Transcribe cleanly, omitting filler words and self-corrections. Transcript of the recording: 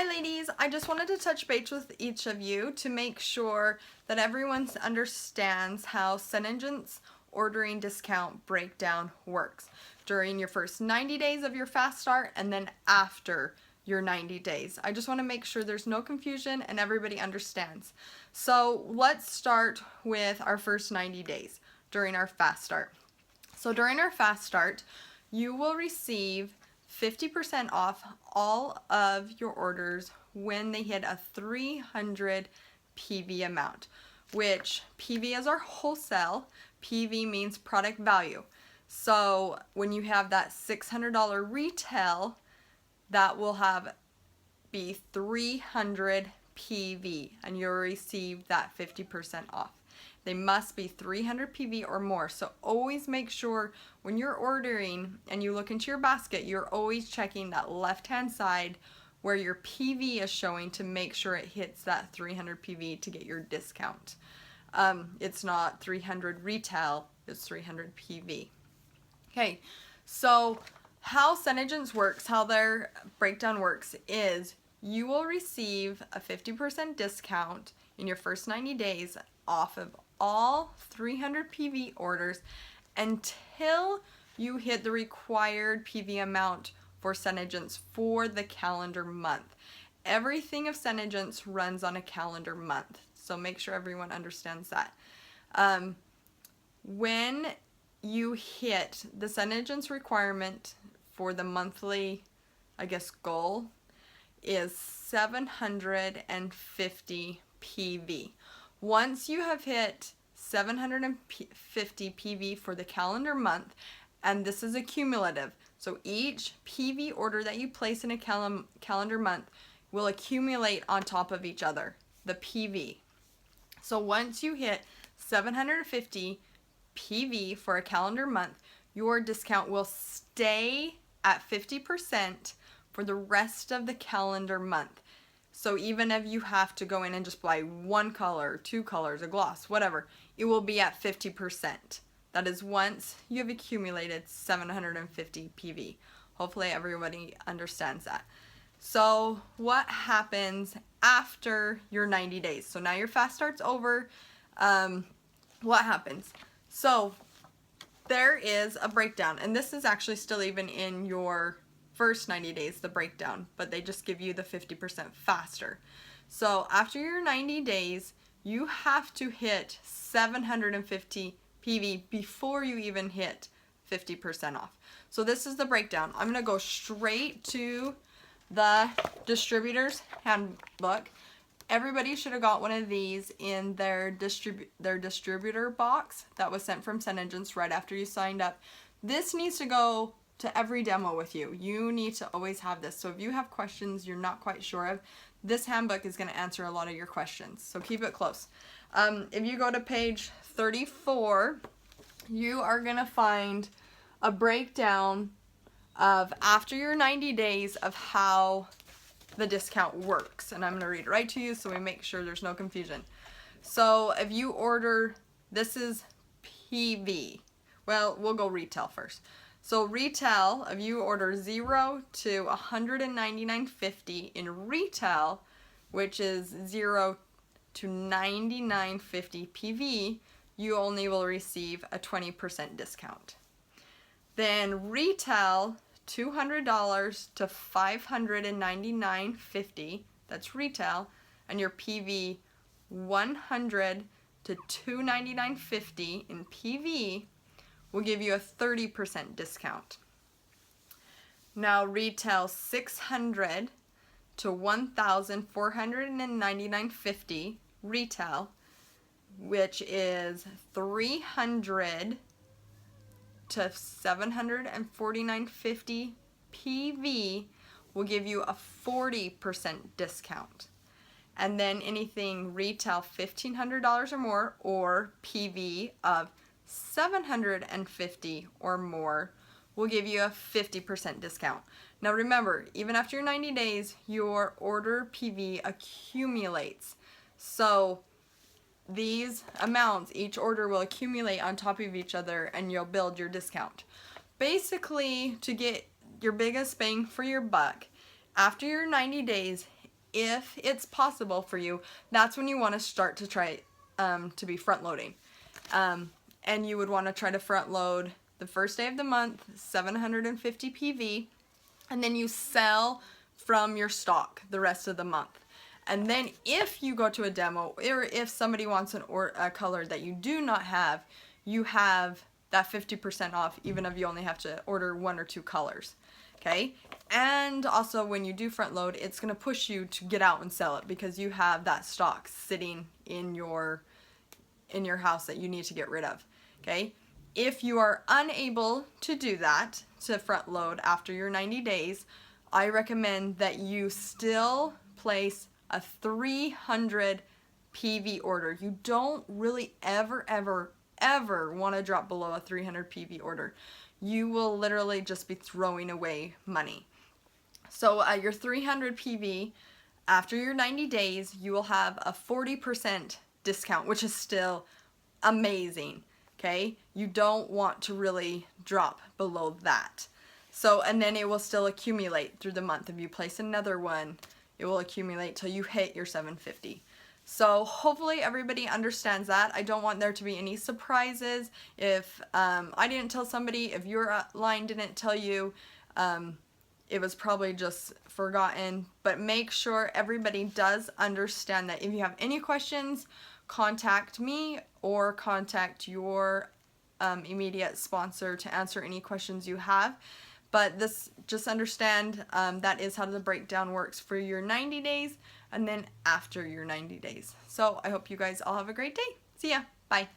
Hi ladies, I just wanted to touch base with each of you to make sure that everyone understands how SeneGence ordering discount breakdown works during your first 90 days of your fast start and then after your 90 days. I just want to make sure there's no confusion and everybody understands. So let's start with our first 90 days during our fast start. So during our fast start, you will receive 50% off all of your orders when they hit a 300 PV amount, which PV is our wholesale. PV means product value. So when you have that $600 retail, that will be 300 PV and you'll receive that 50% off. They must be 300 PV or more. So always make sure when you're ordering and you look into your basket, you're always checking that left-hand side where your PV is showing to make sure it hits that 300 PV to get your discount. It's not 300 retail, it's 300 PV. Okay, so how SeneGence works, how their breakdown works is you will receive a 50% discount in your first 90 days off of all 300 PV orders until you hit the required PV amount for SeneGence for the calendar month. Everything of SeneGence runs on a calendar month, so make sure everyone understands that. When you hit the SeneGence requirement for the monthly, goal is 750 PV. Once you have hit 750 PV for the calendar month, and this is a cumulative, so each PV order that you place in a calendar month will accumulate on top of each other, the PV. So once you hit 750 PV for a calendar month, your discount will stay at 50% for the rest of the calendar month. So even if you have to go in and just buy one color, two colors, a gloss, whatever, it will be at 50%. That is once you have accumulated 750 PV. Hopefully everybody understands that. So what happens after your 90 days? So now your fast start's over. What happens? So there is a breakdown, and this is actually still even in your first 90 days, the breakdown, but they just give you the 50% faster. So after your 90 days, you have to hit 750 PV before you even hit 50% off. So this is the breakdown. I'm gonna go straight to the distributor's handbook. Everybody should have got one of these in their distributor box that was sent from SeneGence right after you signed up. This needs to go to every demo with you. You need to always have this. So if you have questions you're not quite sure of, this handbook is going to answer a lot of your questions. So keep it close. If you go to page 34, you are going to find a breakdown of after your 90 days of how the discount works. And I'm going to read it right to you so we make sure there's no confusion. So if you order, this is PV. Well, we'll go retail first. So retail, if you order 0 to $199.50 in retail, which is 0 to $99.50 PV, you only will receive a 20% discount. Then retail, $200 to $599.50, that's retail, and your PV, 100 to $299.50 in PV, will give you a 30% discount. Now retail 600 to 1,499.50 retail, which is 300 to 749.50 PV, will give you a 40% discount. And then anything retail $1,500 or more, or PV of 750 or more, will give you a 50% discount. Now remember, even after your 90 days, your order PV accumulates. So these amounts, each order will accumulate on top of each other and you'll build your discount. Basically, to get your biggest bang for your buck, after your 90 days, if it's possible for you, that's when you want to start to try to be front loading. And you would want to try to front load the first day of the month, 750 PV, and then you sell from your stock the rest of the month. And then if you go to a demo, or if somebody wants a color that you do not have, you have that 50% off, even if you only have to order 1 or 2 colors. Okay? And also when you do front load, it's going to push you to get out and sell it because you have that stock sitting in your house that you need to get rid of. Okay? If you are unable to do that, to front load after your 90 days, I recommend that you still place a 300 PV order. You don't really ever want to drop below a 300 PV order. You will literally just be throwing away money. So at your 300 PV, after your 90 days, you will have a 40% discount, which is still amazing. Okay? You don't want to really drop below that. So, and then it will still accumulate through the month. If you place another one, it will accumulate till you hit your 750. So hopefully everybody understands that. I don't want there to be any surprises. If I didn't tell somebody, if your line didn't tell you, it was probably just forgotten. But make sure everybody does understand that. If you have any questions, contact me or contact your immediate sponsor to answer any questions you have. But this, just understand that is how the breakdown works for your 90 days and then after your 90 days. So I hope you guys all have a great day. See ya. Bye.